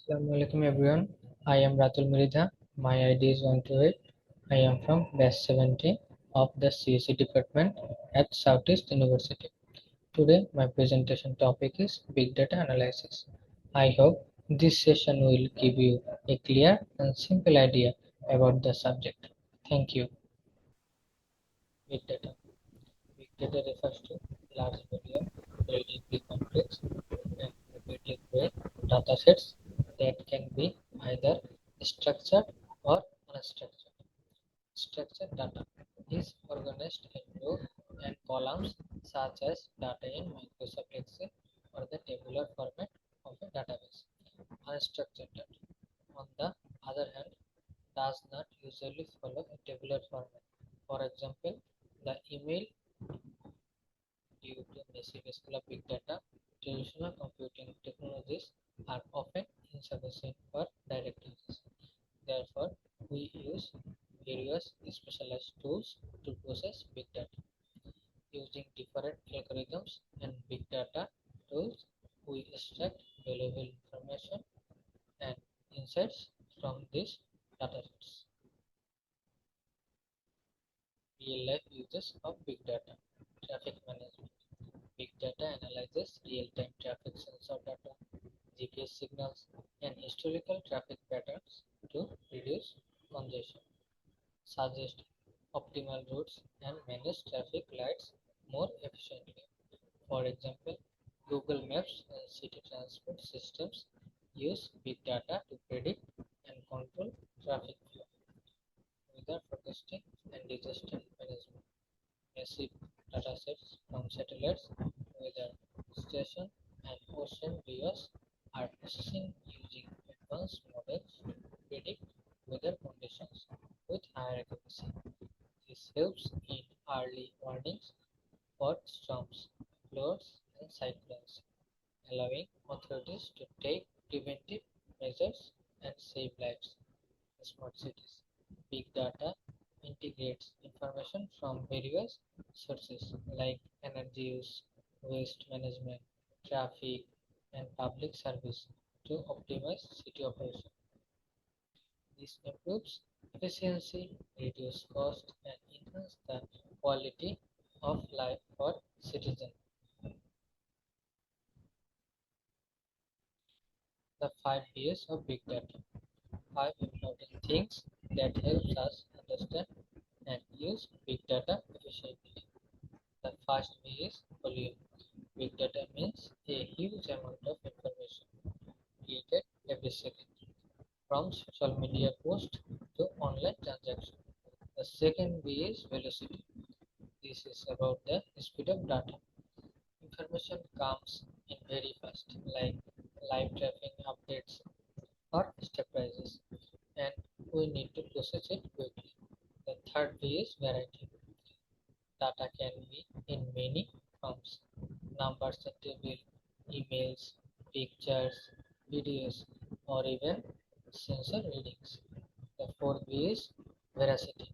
Assalamualaikum everyone. I am Ratul Miridha. My ID is 128. I am from batch 70 of the CSE department at Southeast University. Today my presentation topic is Big Data Analysis. I hope this session will give you a clear and simple idea about the subject. Thank you. Big Data. Big data refers to large volume, relatively complex, and repeatedly query datasets that can be either structured or unstructured. Structured data is organized in rows and columns such as data in Microsoft Excel or the tabular format of a database. Unstructured data, on the other hand, does not usually follow a tabular format. For example, the email. Due to massive scale of big data, traditional computing technologies are often insufficient for direct access. Therefore, we use various specialized tools to process big data. Using different algorithms and big data tools, we extract valuable information and insights from these datasets. Real-life uses of big data. Traffic management. Big data analyzes real-time traffic sensor data, GPS signals, and historical traffic patterns to reduce congestion, suggest optimal routes, and manage traffic lights more efficiently. For example, Google Maps and city transport systems use big data to predict and control traffic flow. Weather forecasting and disaster management. Massive datasets from satellites, weather stations, and ocean viewers are processing using advanced models to predict weather conditions with higher accuracy. This helps in early warnings for storms, floods, and cyclones, allowing authorities to take preventive measures and save lives. Smart cities. Big data integrates information from various sources like energy use, waste management, traffic, and public service to optimize city operation. This improves efficiency, reduce cost, and enhance the quality of life for citizens. The 5 Bs of big data. 5 important things that helps us understand and use big data efficiently. The first B is volume. Big data means a huge amount of information created every second, from social media posts to online transactions. The second B is velocity. This is about the speed of data. Information comes in very fast, like live traffic updates or stock prices, and we need to process it quickly. The third B is variety. Data can be in many forms: numbers and tables, emails, pictures, videos, or even sensor readings. The fourth B is veracity.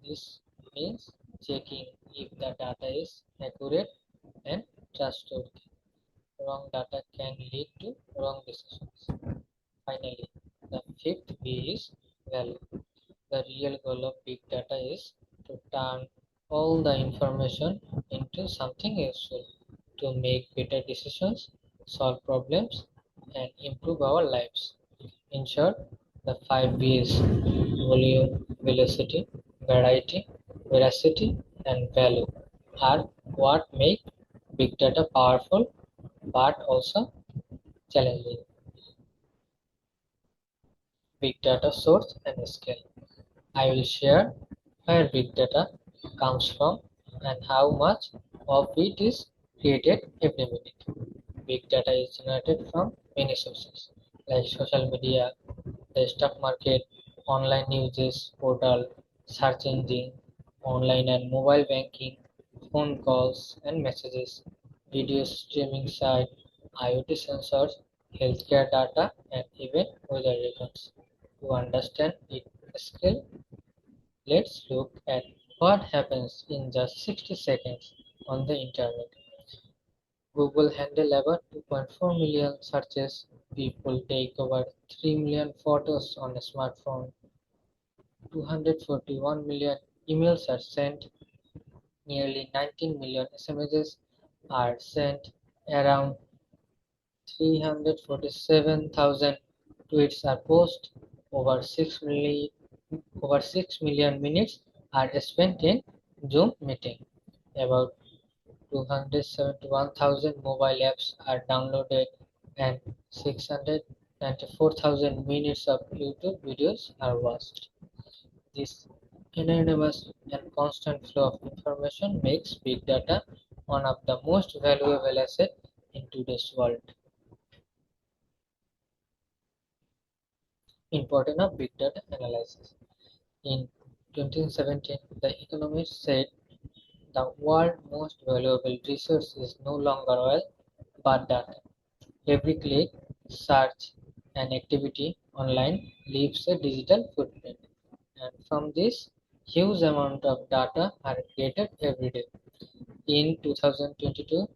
This means checking if the data is accurate and trustworthy. Wrong data can lead to wrong decisions. Finally, the fifth B is value. The real goal of big data is to turn all the information into something useful, to make better decisions, solve problems, and improve our lives. In short, the 5 V's: volume, velocity, variety, veracity, and value are what make big data powerful but also challenging. Big data source and scale. I will share where big data comes from and how much of it is created every minute. Big data is generated from many sources like social media, the stock market, online news portal, search engine, online and mobile banking, phone calls and messages, video streaming site, IoT sensors, healthcare data, and even weather records. To understand its scale, let's look at what happens in just 60 seconds on the internet. Google handled about 2.4 million searches, People take over 3 million photos on a smartphone, 241 million emails are sent, nearly 19 million SMSs are sent, around 347,000 tweets are posted, over 6 million minutes are spent in Zoom meeting, about 271,000 mobile apps are downloaded, and 694,000 minutes of YouTube videos are watched. This enormous and constant flow of information makes big data one of the most valuable assets in today's world. Importance of big data analysis. In 2017, The Economist said the world's most valuable resource is no longer oil but data. Every click, search, and activity online leaves a digital footprint, and from this, huge amount of data are created every day. In 2022,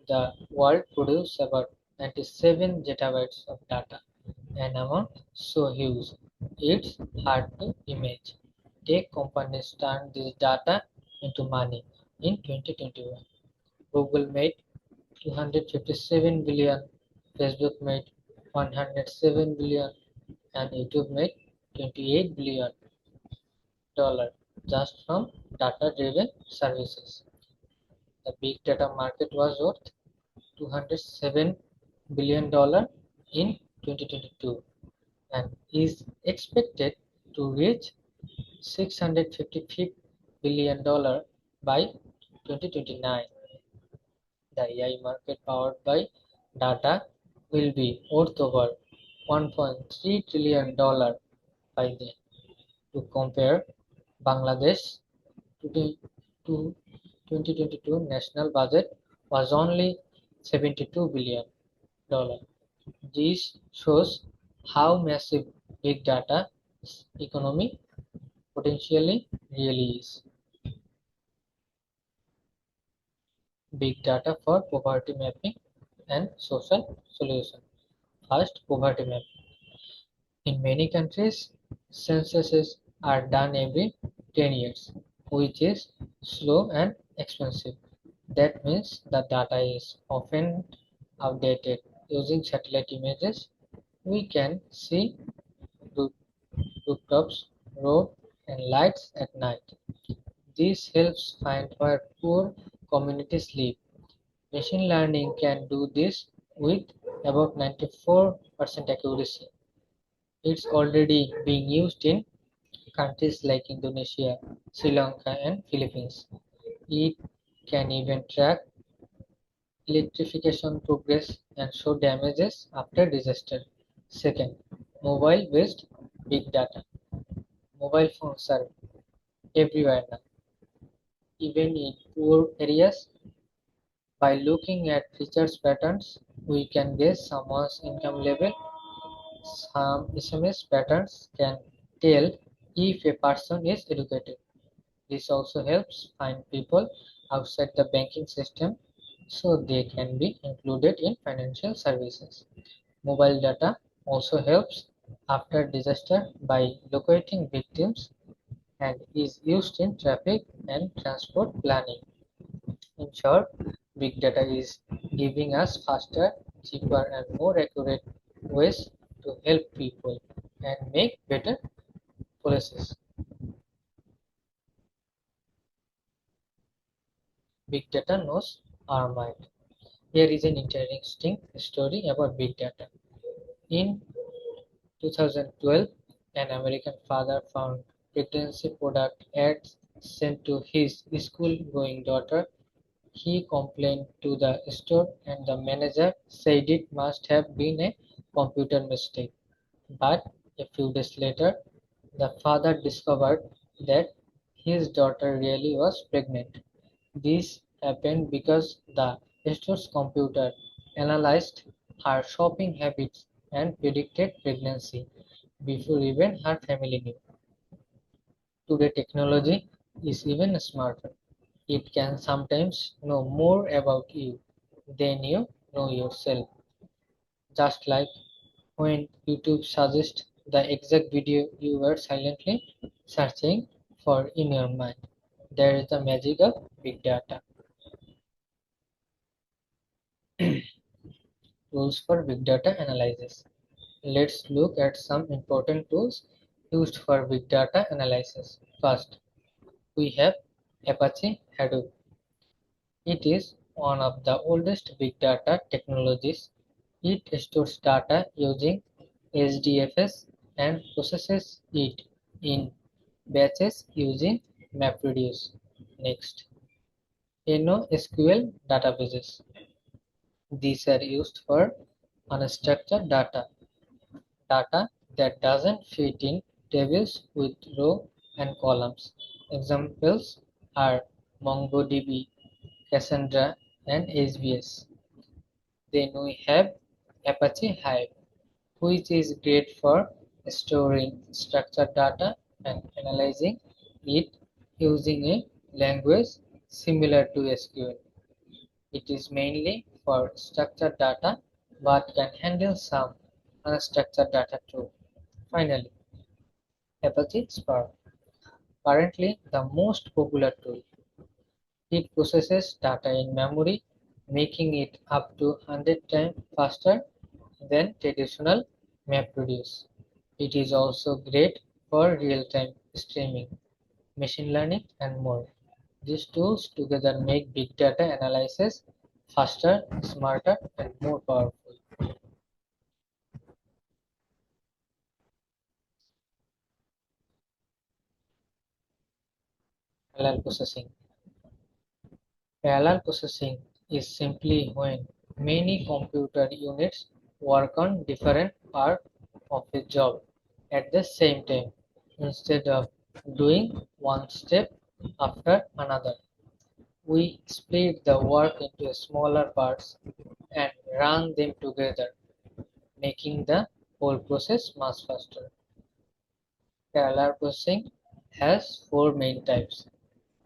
the world produced about 97 zettabytes of data, an amount so huge it's hard to imagine. Tech companies turned this data into money. In 2021, Google made 257 billion, Facebook made 107 billion, and YouTube made 28 billion dollar just from data-driven services. The big data market was worth $207 billion in 2022 and is expected to reach $655 billion by 2029. The AI market powered by data will be worth over $1.3 trillion by then. To compare, Bangladesh to 2022 national budget was only $72 billion. This shows how massive big data economy potentially really is. Big data for poverty mapping and social solution. First, poverty mapping. In many countries, censuses are done every 10 years, which is slow and expensive. That means the data is often outdated. Using satellite images, we can see roof- rooftops, roads, and lights at night. This helps find where poor communities live. Machine learning can do this with about 94% accuracy. It's already being used in countries like Indonesia, Sri Lanka, and Philippines. It can even track electrification progress and show damages after disaster. Second, mobile-based big data. Mobile phones are everywhere now, even in poor areas. By looking at features patterns, we can guess someone's income level. Some SMS patterns can tell if a person is educated. This also helps find people outside the banking system so they can be included in financial services. Mobile data also helps after disaster by locating victims and is used in traffic and transport planning. In short, big data is giving us faster, cheaper, and more accurate ways to help people and make better policies. Big data knows our mind. Here is an interesting story about big data. In 2012, an American father found pregnancy product ads sent to his school-going daughter. He complained to the store and the manager said it must have been a computer mistake. But a few days later, the father discovered that his daughter really was pregnant. This happened because the store's computer analyzed her shopping habits and predicted pregnancy before even her family knew. Today, technology is even smarter. It can sometimes know more about you than you know yourself. Just like when YouTube suggests the exact video you were silently searching for in your mind. There is the magic of big data. Tools for big data analysis. Let's look at some important tools used for big data analysis. First, we have Apache Hadoop. It is one of the oldest big data technologies. It stores data using HDFS and processes it in batches using MapReduce. Next, NoSQL databases. These are used for unstructured data that doesn't fit in tables with rows and columns. Examples are MongoDB, Cassandra, and HBase. Then we have Apache Hive, which is great for storing structured data and analyzing it using a language similar to SQL. It is mainly for structured data but can handle some unstructured data too. Finally, Apache Spark, currently the most popular tool. It processes data in memory, making it up to 100 times faster than traditional MapReduce. It is also great for real-time streaming, machine learning, and more. These tools together make big data analysis faster, smarter, and more powerful. Parallel processing. Parallel processing is simply when many computer units work on different parts of a job at the same time instead of doing one step after another. We split the work into smaller parts and run them together, making the whole process much faster. Parallel processing has four main types.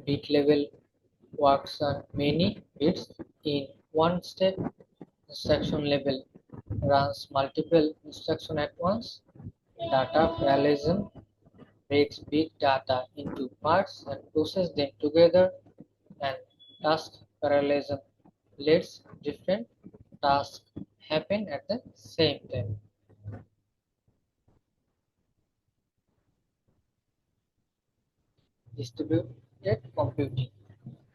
Bit level works on many bits in one step. Instruction level runs multiple instructions at once. Data parallelism breaks big data into parts and processes them together. And task parallelism lets different tasks happen at the same time. Distributed computing.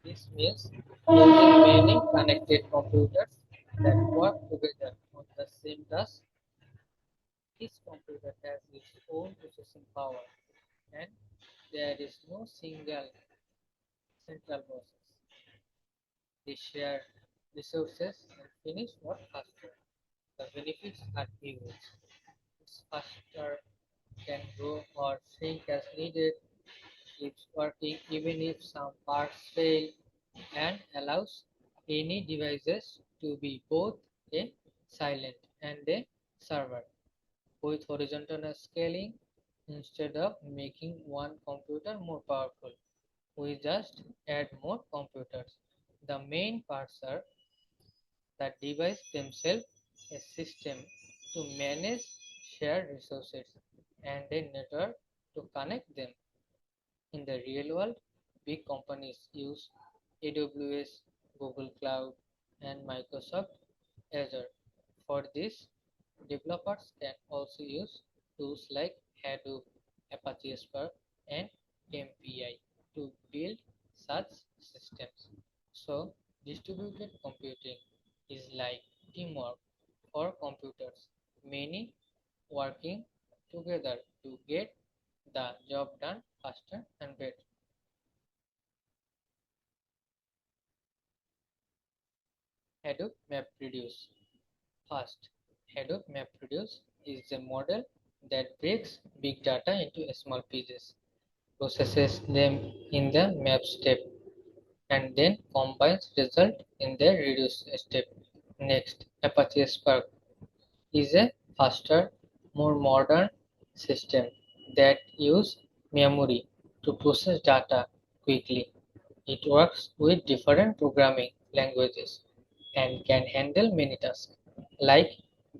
This means using many connected computers that work together on the same task. Each computer has its own processing power, and there is no single central process. They share resources and finish work faster. The benefits are huge. It's faster, can grow or shrink as needed, keeps working even if some parts fail, and allows any devices to be both a silent and a server. With horizontal scaling, instead of making one computer more powerful, we just add more computers. The main parts are the device themselves, a system to manage shared resources, and a network to connect them. In the real world, big companies use AWS, Google Cloud, and Microsoft Azure. For this, developers can also use tools like Hadoop, Apache Spark, and MPI to build such systems. So, distributed computing is like teamwork for computers, many working together to get the job done faster and better. Hadoop MapReduce. First, Hadoop MapReduce is a model that breaks big data into small pieces, processes them in the map step, and then combines results in the reduce step. Next, Apache Spark is a faster, more modern system that uses memory to process data quickly. It works with different programming languages and can handle many tasks like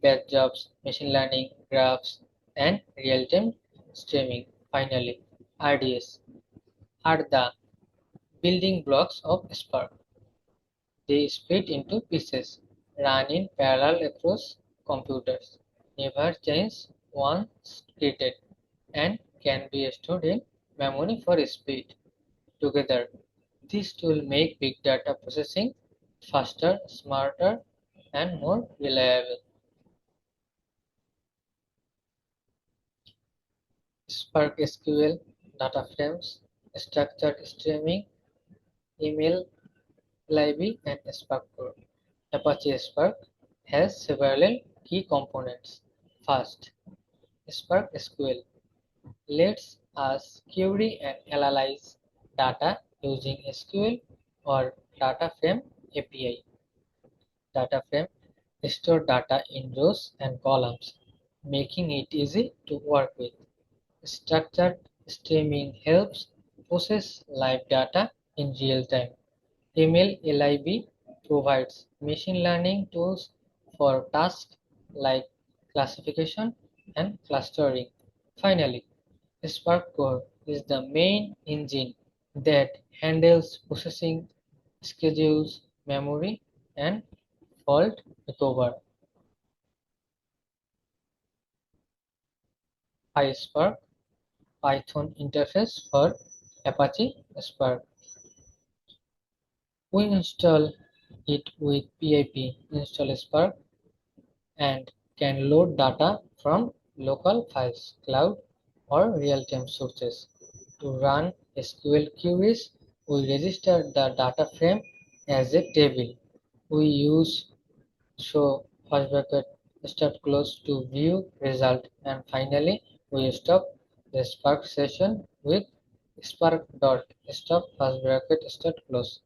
batch jobs, machine learning, graphs, and real-time streaming. Finally, RDS are the building blocks of Spark. They split into pieces, run in parallel across computers, never change once created, and can be stored in memory for speed. Together, these tools make big data processing faster, smarter, and more reliable. Spark SQL, data frames, structured streaming, email library, and Spark Core. Apache Spark has several key components. First, Spark SQL lets us query and analyze data using SQL or data frame API. Data frame store data in rows and columns, making it easy to work with. Structured streaming helps process live data in real time. Email LIB provides machine learning tools for tasks like classification and clustering. Finally, Spark Core is the main engine that handles processing, schedules, memory, and fault recovery. PySpark Python interface for Apache Spark. We install it with pip install Spark and can load data from local files, cloud, or real-time sources. To run SQL queries, we register the data frame as a table. We use show first bracket start close to view result, and finally we stop the Spark session with Spark dot stop first bracket start close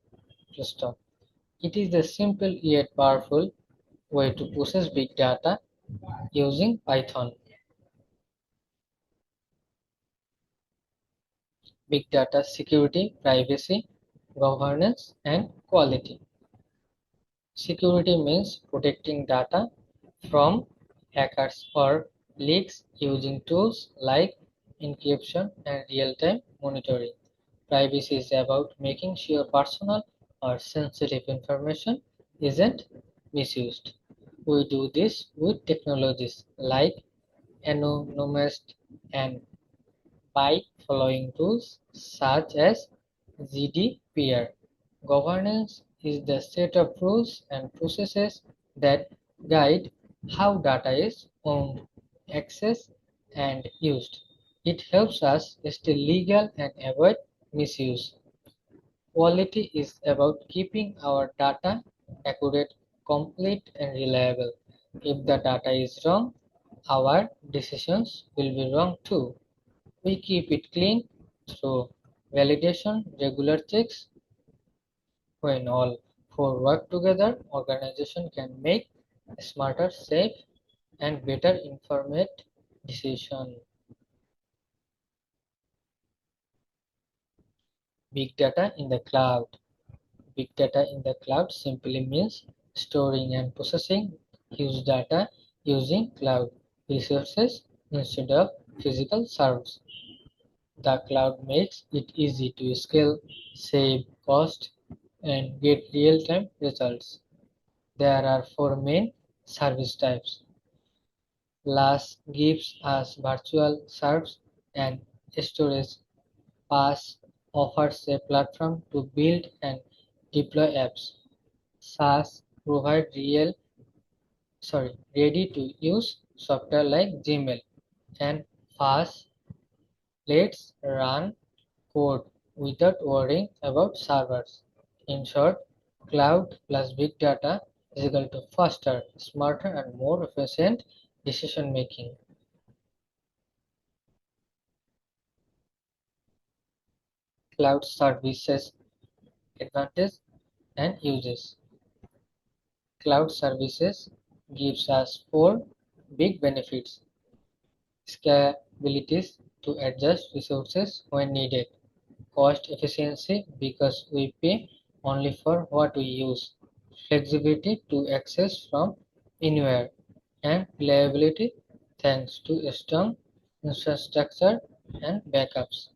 to stop. It is a simple yet powerful way to process big data using Python. Big data security, privacy, governance, and quality. Security means protecting data from hackers or leaks using tools like encryption and real-time monitoring. Privacy is about making sure personal or sensitive information isn't misused. We do this with technologies like anonymized and by following rules such as GDPR. Governance is the set of rules and processes that guide how data is owned, accessed, and used. It helps us stay legal and avoid misuse. Quality is about keeping our data accurate, complete, and reliable. If the data is wrong, our decisions will be wrong too. We keep it clean through validation, regular checks. When all four work together, organization can make smarter, safe, and better informed decision. Big data in the cloud. Big data in the cloud simply means storing and processing huge data using cloud resources instead of physical servers. The cloud makes it easy to scale, save cost, and get real-time results. There are four main service types. PaaS gives us virtual servers and storage. PaaS offers a platform to build and deploy apps. SaaS provide ready-to-use software like Gmail, and PaaS lets run code without worrying about servers. In short, cloud plus big data is equal to faster, smarter, and more efficient decision making. Cloud services advantage and uses. Cloud services gives us four big benefits. Scalability to adjust resources when needed. Cost efficiency because we pay only for what we use. Flexibility to access from anywhere. and reliability thanks to strong infrastructure and backups.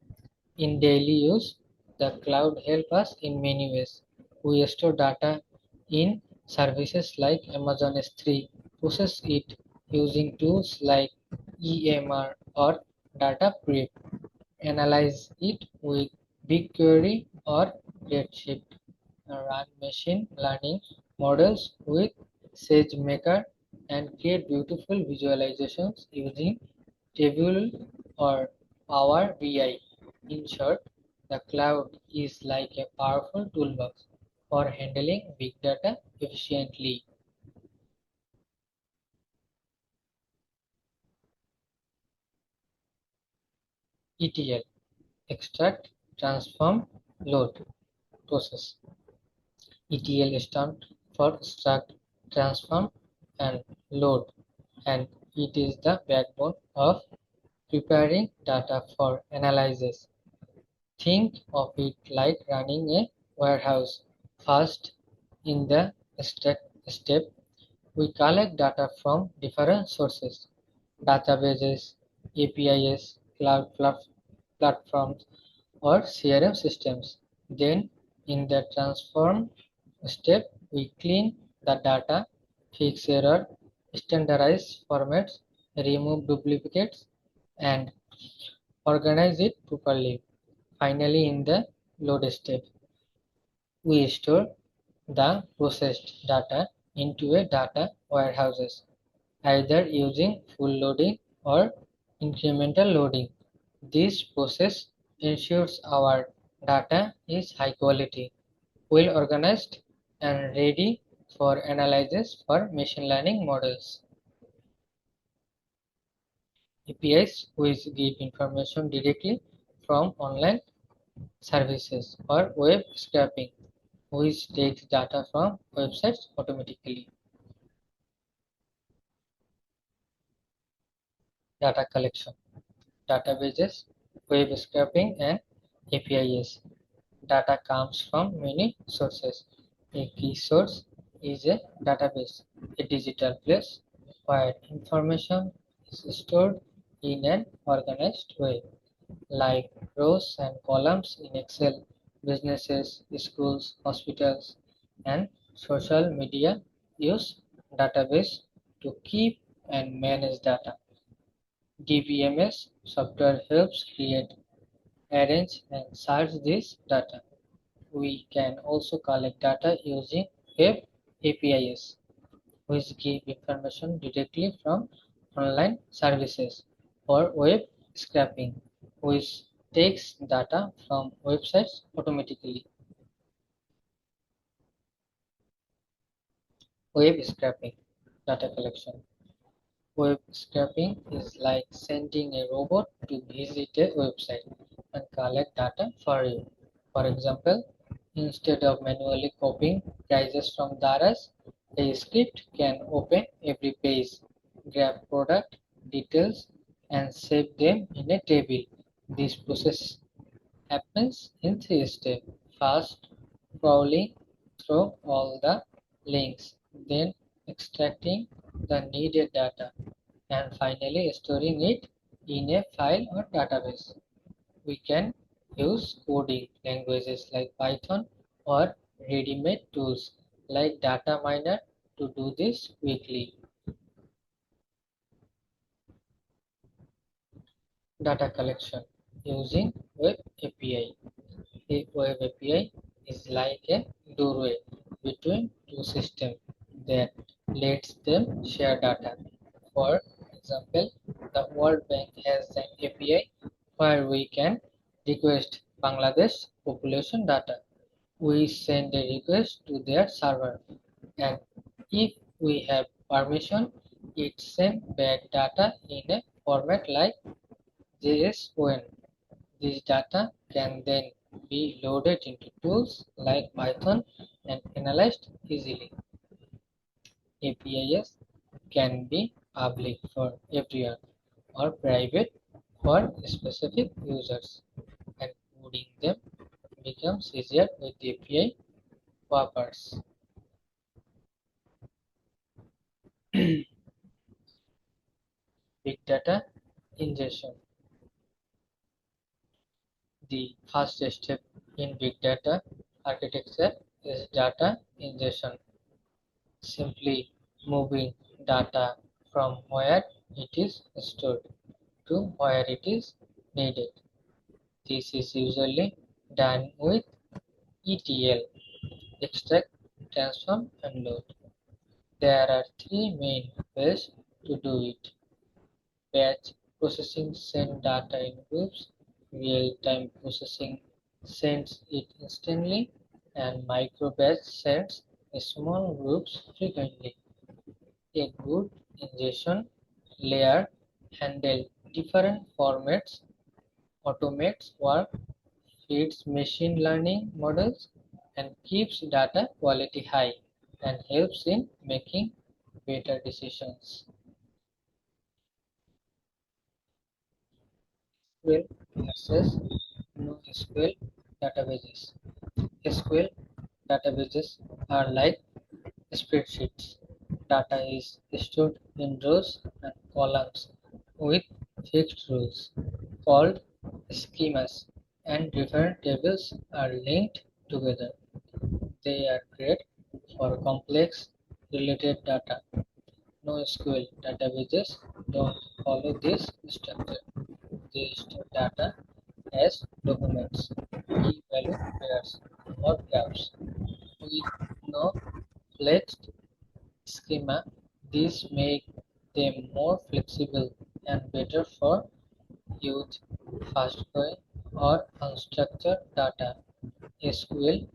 In daily use, the cloud helps us in many ways. We store data in services like Amazon S3, process it using tools like EMR or data prep, analyze it with BigQuery or Redshift, run machine learning models with SageMaker, and create beautiful visualizations using Table or Power BI. In short, the cloud is like a powerful toolbox for handling big data efficiently. ETL, extract, transform, load, process. ETL stands for extract, transform, and load, and it is the backbone of preparing data for analysis. Think of it like running a warehouse. First, in the step, we collect data from different sources, databases, APIs, platforms, or CRM systems. Then, in the transform step, we clean the data, fix error, standardize formats, remove duplicates, and organize it properly. Finally, in the load step, we store the processed data into a data warehouses, either using full loading or incremental loading. This process ensures our data is high quality, well organized, and ready for analysis for machine learning models. APIs which give information directly from online services, or web scraping which takes data from websites automatically. Data collection, databases, web scraping, and APIs. Data comes from many sources. A key source is a database, a digital place where information is stored in an organized way, like rows and columns in Excel. Businesses, schools, hospitals, and social media use database to keep and manage data. DBMS software helps create, arrange, and search this data. We can also collect data using web APIs, which give information directly from online services, or web scraping, which takes data from websites automatically. Web scraping, data collection. Web scraping is like sending a robot to visit a website and collect data for you. For example, instead of manually copying prices from Daras, a script can open every page, grab product details, and save them in a table. This process happens in three steps. First, crawling through all the links, then extracting the needed data, and finally storing it in a file or database. We can use coding languages like Python or ready-made tools like data miner to do this quickly. Data collection using Web API. A Web API is like a doorway between two systems that lets them share data. For example, the World Bank has an API where we can request Bangladesh population data. We send a request to their server, and if we have permission, it sends back data in a format like JSON. This data can then be loaded into tools like Python and analyzed easily. APIs can be public for everyone or private for specific users, and coding them becomes easier with API wrappers. Big data ingestion. The first step in big data architecture is data ingestion, simply moving data from where it is stored to where it is needed. This is usually done with ETL: extract, transform, and load. There are three main ways to do it: batch processing sends data in groups, real-time processing sends it instantly, and micro-batch sends small groups frequently. A good ingestion layer handles different formats, automates work, feeds machine learning models, and keeps data quality high, and helps in making better decisions. SQL versus NoSQL databases. SQL databases are like spreadsheets. Data is stored in rows and columns with fixed rules, called schemas, and different tables are linked together. They are great for complex related data. NoSQL databases don't follow this structure. They store data as documents, key value pairs, or graphs. With no flexed schema, these make them more flexible and better for use fast-growing or unstructured data. SQL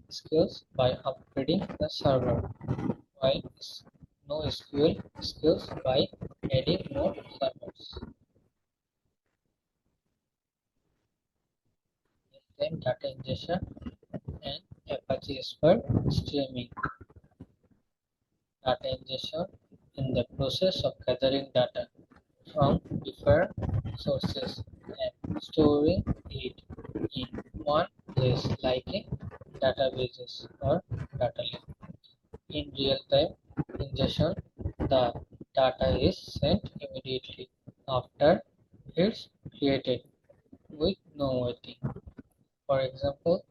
scales by upgrading the server, while NoSQL scales by adding more servers. Then data ingestion and Apache Spark streaming. Data ingestion in the process of gathering data from different sources and storing it in one place like a databases or data lake. In real-time ingestion, the data is sent immediately after it's created with no waiting. For example,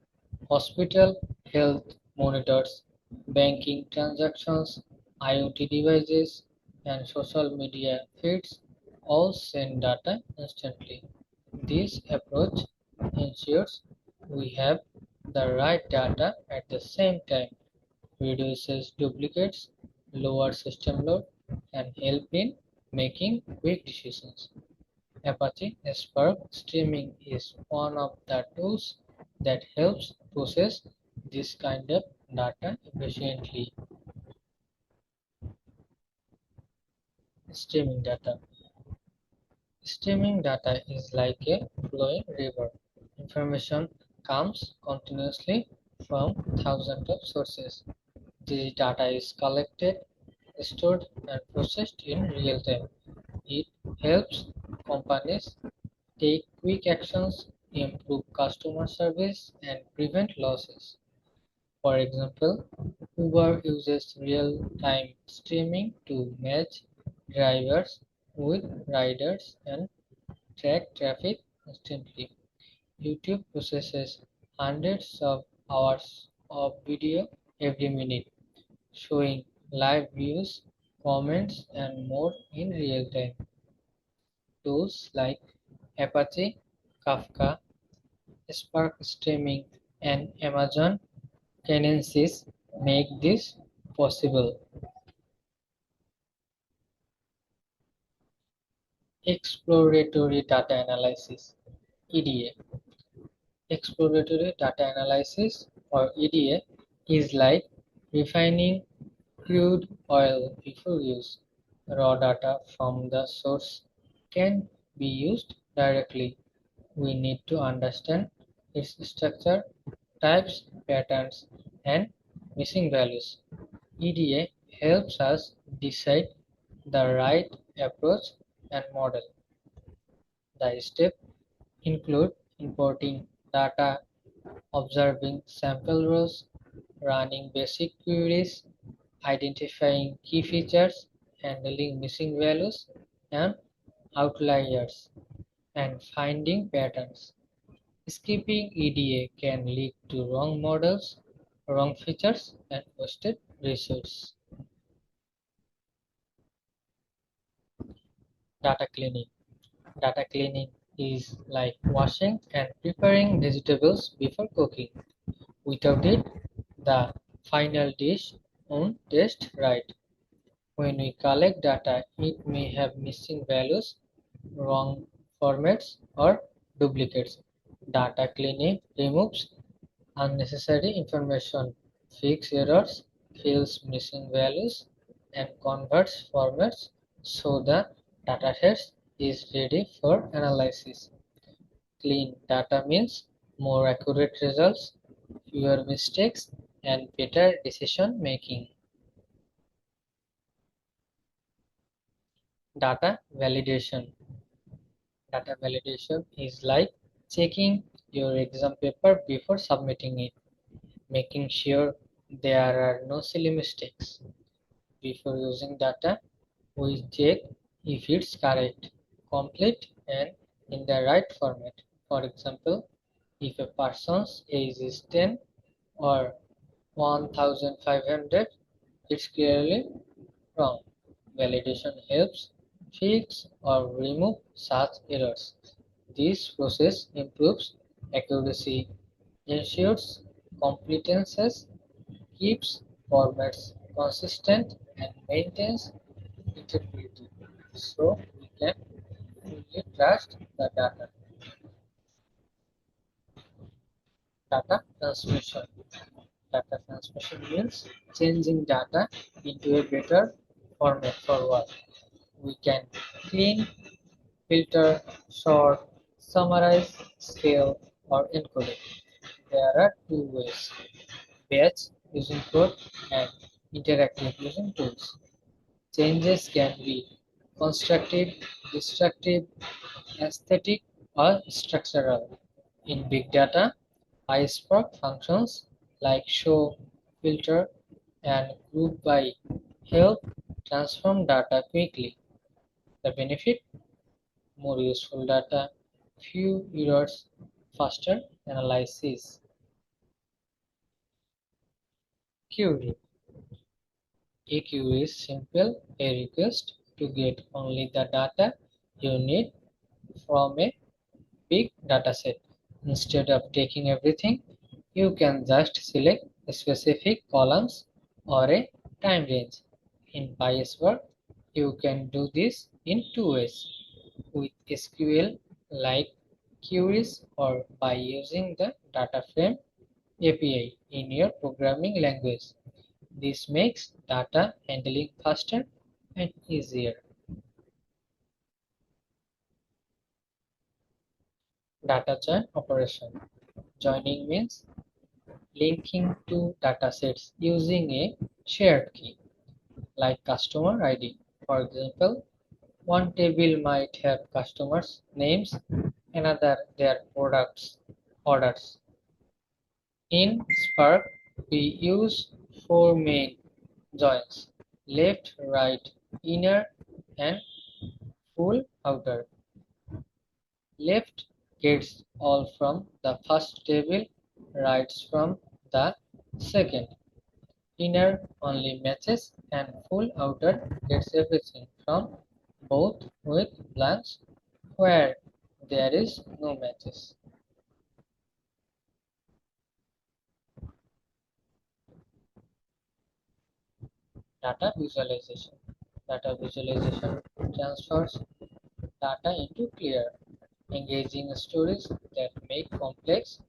hospital health monitors, banking transactions, IoT devices, and social media feeds all send data instantly. This approach ensures we have the right data at the same time, reduces duplicates, lowers system load, and help in making quick decisions. Apache Spark Streaming is one of the tools that helps process this kind of data efficiently. Streaming data. Streaming data is like a flowing river. Information comes continuously from thousands of sources. This data is collected, stored, and processed in real time. It helps companies take quick actions, improve customer service, and prevent losses. For example, Uber uses real-time streaming to match drivers with riders and track traffic instantly. YouTube processes hundreds of hours of video every minute, showing live views, comments, and more in real time. Tools like Apache Kafka, Spark Streaming, and Amazon Kinesis make this possible. Exploratory data analysis (EDA). Exploratory data analysis or EDA is like refining crude oil before use. Raw data from the source can be used directly. We need to understand its structure, types, patterns, and missing values. EDA helps us decide the right approach and model. The steps include importing data, observing sample rows, running basic queries, identifying key features, handling missing values, and outliers and finding patterns. Skipping EDA can lead to wrong models, wrong features, and wasted resource. Data cleaning. Data cleaning is like washing and preparing vegetables before cooking. Without it, the final dish won't taste right. When we collect data, it may have missing values, wrong formats, or duplicates. Data cleaning removes unnecessary information, fixes errors, fills missing values, and converts formats so the dataset is ready for analysis. Clean data means more accurate results, fewer mistakes, and better decision making. Data validation. Data validation is like checking your exam paper before submitting it, making sure there are no silly mistakes. Before using data, we check if it's correct, complete, and in the right format. For example, if a person's age is 10 or 1500, it's clearly wrong. Validation helps fix or remove such errors. This process improves accuracy, ensures completeness, keeps formats consistent, and maintains integrity so we can fully trust the data. Data transmission. Data transmission means changing data into a better format for work. We can clean, filter, sort, summarize, scale, or encode it. There are two ways: batch using code and interactive using tools. Changes can be constructive, destructive, aesthetic, or structural. In big data, iceberg functions like show, filter, and group by help transform data quickly. The benefit: more useful data, few errors, faster analysis. Query. A query is simple a request to get only the data you need from a big dataset. Instead of taking everything, you can just select specific columns or a time range. In PySpark, you can do this in two ways: with SQL like queries or by using the data frame API in your programming language. This makes data handling faster and easier. Data join operation. Joining means linking two datasets using a shared key, like customer ID. For example, one table might have customers' names, another their products orders. In Spark, we use four main joins: left, right, inner, and full outer. Left gets all from the first table, right from the second. Inner only matches, and full outer gets everything from both with blanks where there is no matches. Data visualization. Data visualization transfers data into clear, engaging stories that make complex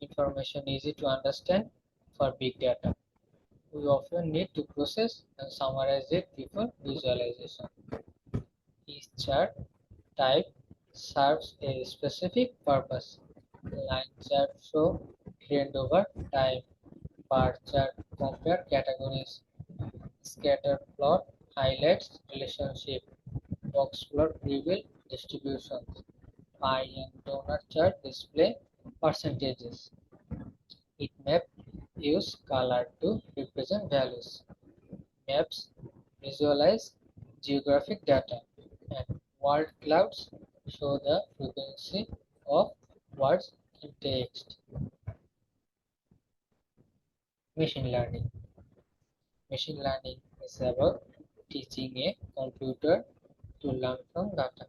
information easy to understand. For big data, we often need to process and summarize it before visualization. Each chart type serves a specific purpose. Line chart show trend over time. Bar chart compare categories. Scatter plot highlights relationship. Box plot reveal distributions. Pie and donut chart display percentages. Heat map use color to represent values. Maps visualize geographic data. and word clouds show the frequency of words in text. Machine learning. Machine learning is about teaching a computer to learn from data,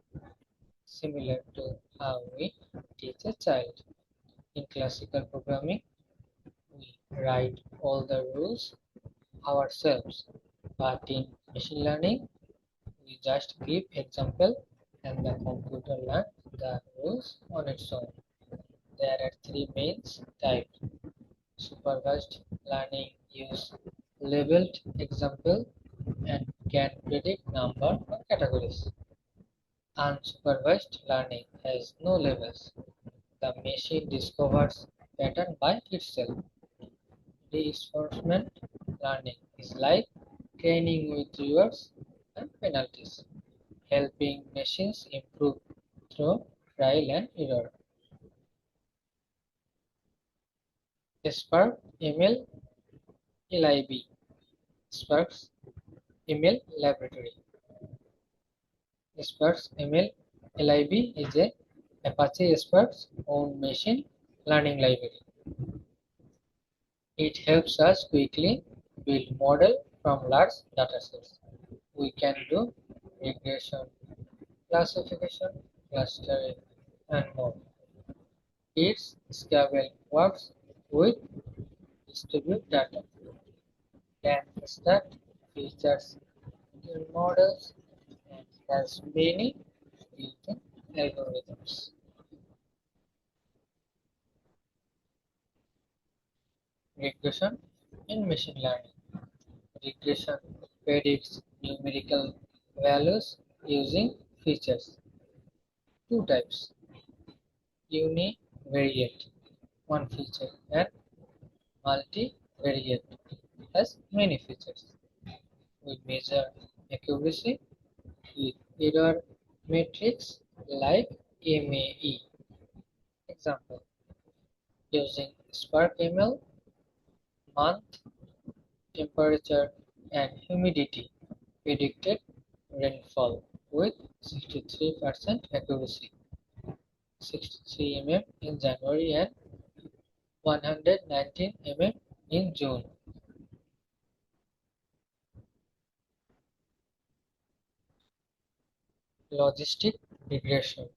similar to how we teach a child. In classical programming, we write all the rules ourselves, but in machine learning, we just give example and the computer learns the rules on its own. There are three main types. Supervised learning use labeled example and can predict number or categories. Unsupervised learning has no labels. The machine discovers pattern by itself. Reinforcement learning is like training with rewards and penalties, helping machines improve through trial and error. Spark Email LIB Spark's Email Laboratory. Spark's Email LIB is a Apache Spark's own machine learning library. It helps us quickly build model from large datasets. We can do regression, classification, clustering, and more. Its scalable works with distributed data, can extract features in models, and has many built-in algorithms. Regression in machine learning. Regression predicts numerical values using features. Two types: univariate, one feature, and multivariate, has many features. We measure accuracy with error metrics like MAE. Example: using Spark ML, month, temperature, and humidity predicted rainfall with 63% accuracy, 63 mm in January and 119 mm in June. Logistic regression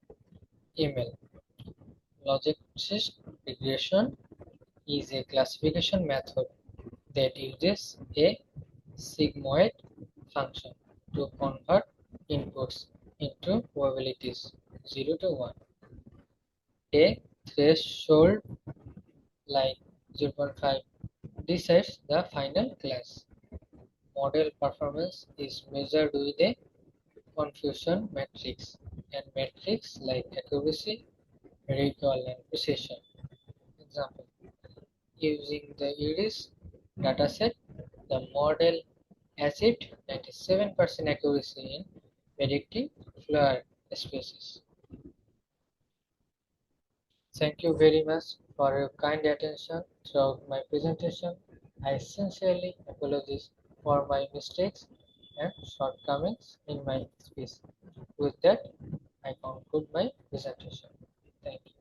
email. Logistic regression is a classification method that uses a sigmoid function to convert inputs into probabilities 0 to 1. A threshold like 0.5 decides the final class. Model performance is measured with a confusion matrix and metrics like accuracy, recall, and precision. Example: using the IRIS dataset, the model achieved 97% accuracy in predicting flower species. Thank you very much for your kind attention throughout my presentation. I sincerely apologize for my mistakes and shortcomings in my speech. With that, I conclude my presentation. Thank you.